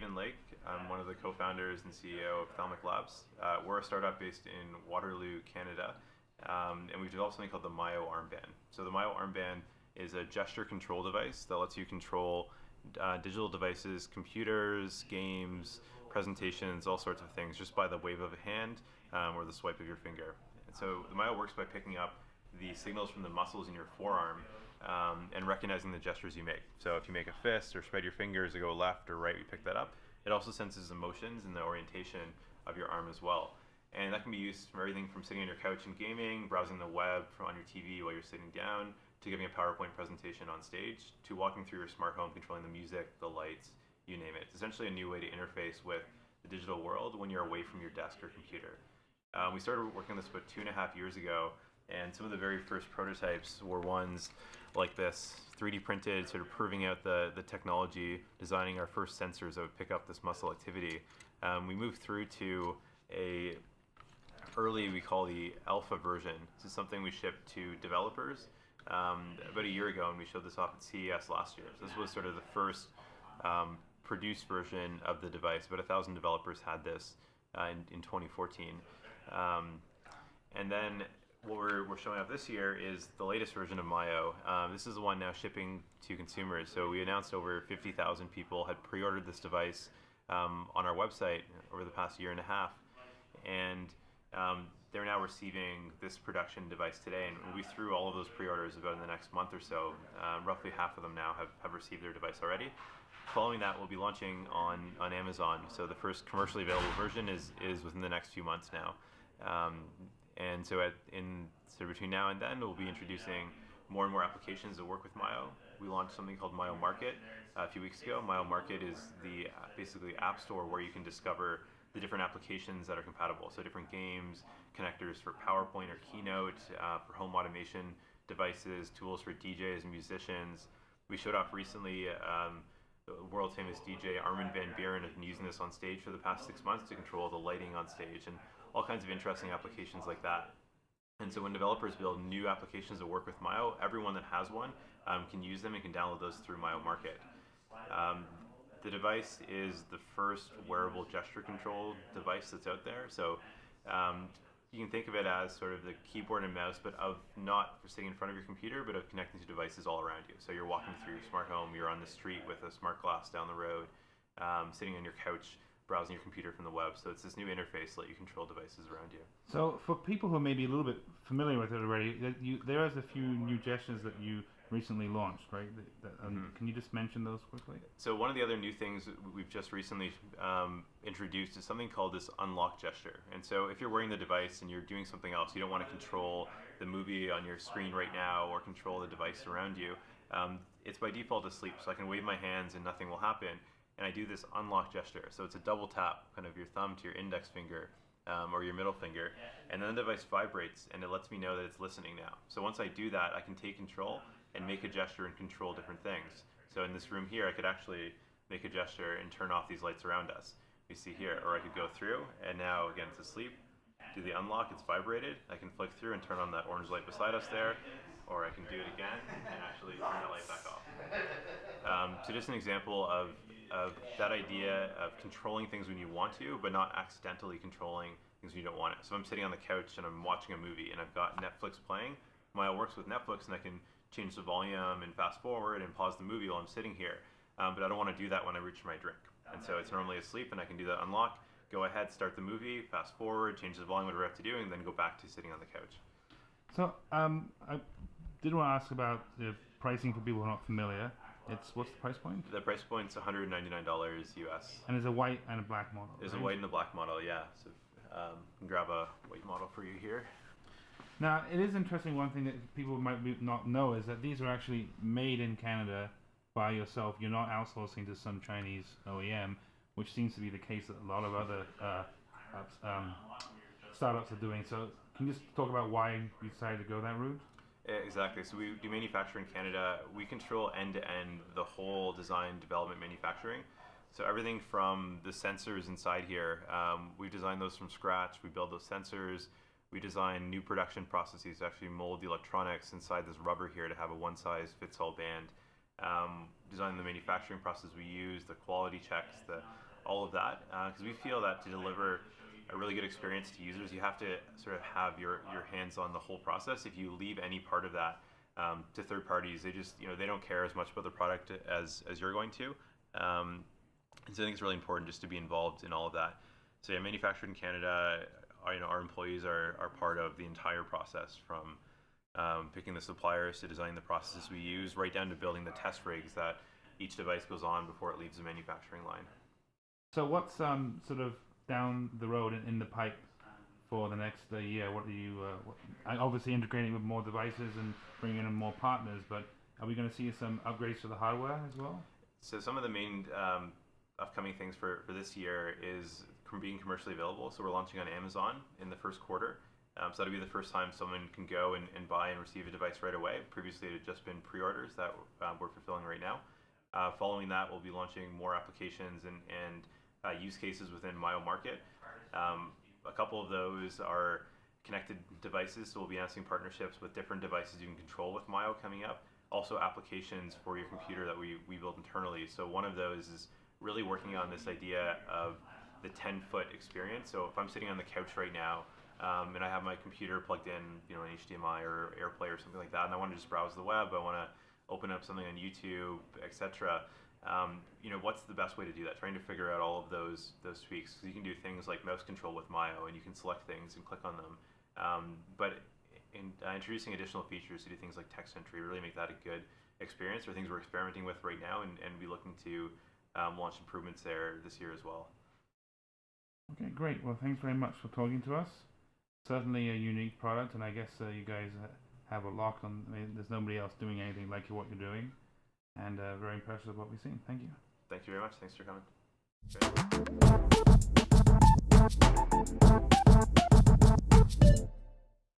Stephen Lake. I'm one of the co-founders and CEO of Ophthalmic Labs. We're a startup based in Waterloo, Canada, and we've developed something called the Myo Armband. So the Myo Armband is a gesture control device that lets you control digital devices, computers, games, presentations, all sorts of things, just by the wave of a hand or the swipe of your finger. And so the Myo works by picking up the signals from the muscles in your forearm and recognizing the gestures you make. So if you make a fist or spread your fingers to go left or right, we pick that up. It also senses emotions and the orientation of your arm as well. And that can be used for everything from sitting on your couch and gaming, browsing the web on your TV while you're sitting down, to giving a PowerPoint presentation on stage, to walking through your smart home, controlling the music, the lights, you name it. It's essentially a new way to interface with the digital world when you're away from your desk or computer. We started working on this about 2.5 years ago, and some of the very first prototypes were ones like this, 3D printed, sort of proving out the technology, designing our first sensors that would pick up this muscle activity. We moved through to a early, we call the alpha version. This is something we shipped to developers about a year ago, and we showed this off at CES last year. So this was sort of the first produced version of the device. About 1,000 developers had this in 2014. And then what we're showing off this year is the latest version of Myo. This is the one now shipping to consumers. So we announced over 50,000 people had pre-ordered this device on our website over the past year and a half. And they're now receiving this production device today, and we threw all of those pre-orders about in the next month or so. Roughly half of them now have received their device already. Following that, we'll be launching on Amazon. So the first commercially available version is within the next few months now. And so between now and then, we'll be introducing more and more applications that work with Myo. We launched something called Myo Market a few weeks ago. Myo Market is the basically app store where you can discover the different applications that are compatible. So different games, connectors for PowerPoint or Keynote, for home automation devices, tools for DJs and musicians. We showed off recently the world famous DJ Armin van Buuren has been using this on stage for the past 6 months to control the lighting on stage and all kinds of interesting applications like that. And so when developers build new applications that work with Myo, everyone that has one can use them and can download those through Myo Market. The device is the first wearable gesture control device that's out there. So you can think of it as sort of the keyboard and mouse, but of not for sitting in front of your computer, but of connecting to devices all around you. So you're walking through your smart home, you're on the street with a smart glass down the road, sitting on your couch, browsing your computer from the web. So it's this new interface to let you control devices around you. So for people who are maybe a little bit familiar with it already, there is a few new gestures that you recently launched, right? Can you just mention those quickly? So one of the other new things we've just recently introduced is something called this unlock gesture. And so if you're wearing the device and you're doing something else, you don't want to control the movie on your screen right now or control the device around you, it's by default asleep. So I can wave my hands and nothing will happen. And I do this unlock gesture. So it's a double tap, kind of your thumb to your index finger or your middle finger, and then the device vibrates and it lets me know that it's listening now. So once I do that, I can take control and make a gesture and control different things. So in this room here, I could actually make a gesture and turn off these lights around us. You see here, or I could go through, and now again it's asleep. Do the unlock, it's vibrated. I can flick through and turn on that orange light beside us there, or I can do it again and actually turn the light back off. So just an example of that idea of controlling things when you want to, but not accidentally controlling things when you don't want it. So if I'm sitting on the couch and I'm watching a movie and I've got Netflix playing, Myo works with Netflix and I can change the volume and fast forward and pause the movie while I'm sitting here. But I don't want to do that when I reach for my drink. And so it's normally asleep and I can do that unlock, go ahead, start the movie, fast forward, change the volume, whatever I have to do, and then go back to sitting on the couch. So I did want to ask about the pricing for people who are not familiar. What's the price point? The price point's $199 US. And there's a white and a black model. There's right? a white and a black model, yeah. So I can grab a white model for you here. Now, it is interesting, one thing that people might not know is that these are actually made in Canada by yourself. You're not outsourcing to some Chinese OEM, which seems to be the case that a lot of other startups are doing. So can you just talk about why you decided to go that route? Exactly. So we do manufacture in Canada. We control end-to-end the whole design, development, manufacturing. So everything from the sensors inside here, we've designed those from scratch. We build those sensors. We design new production processes to actually mold the electronics inside this rubber here to have a one-size-fits-all band. Design the manufacturing process we use, the quality checks, all of that, because we feel that to deliver a really good experience to users, you have to sort of have your hands on the whole process. If you leave any part of that to third parties, they just, they don't care as much about the product as you're going to. And so I think it's really important just to be involved in all of that. So yeah, manufactured in Canada, our employees are part of the entire process, from picking the suppliers to designing the processes we use, right down to building the test rigs that each device goes on before it leaves the manufacturing line. So what's sort of down the road in the pipe for the next year? What are you obviously integrating with more devices and bringing in more partners, but are we going to see some upgrades to the hardware as well? So some of the main upcoming things for this year is being commercially available. So we're launching on Amazon in the first quarter. So that'll be the first time someone can go and buy and receive a device right away. Previously, it had just been pre-orders that we're fulfilling right now. Following that, we'll be launching more applications and use cases within Myo Market. A couple of those are connected devices, so we'll be announcing partnerships with different devices you can control with Myo coming up. Also applications for your computer that we build internally. So one of those is really working on this idea of the 10-foot experience. So if I'm sitting on the couch right now and I have my computer plugged in, an HDMI or AirPlay or something like that, and I want to just browse the web, I want to open up something on YouTube, etc. What's the best way to do that? Trying to figure out all of those tweaks, because you can do things like mouse control with Myo, and you can select things and click on them. But in introducing additional features to do things like text entry, really make that a good experience, or things we're experimenting with right now, and be looking to launch improvements there this year as well. Okay, great. Well, thanks very much for talking to us. Certainly a unique product, and I guess you guys have a lock on. There's nobody else doing anything like what you're doing, and very impressed with what we've seen. Thank you. Thank you very much. Thanks for coming. Great.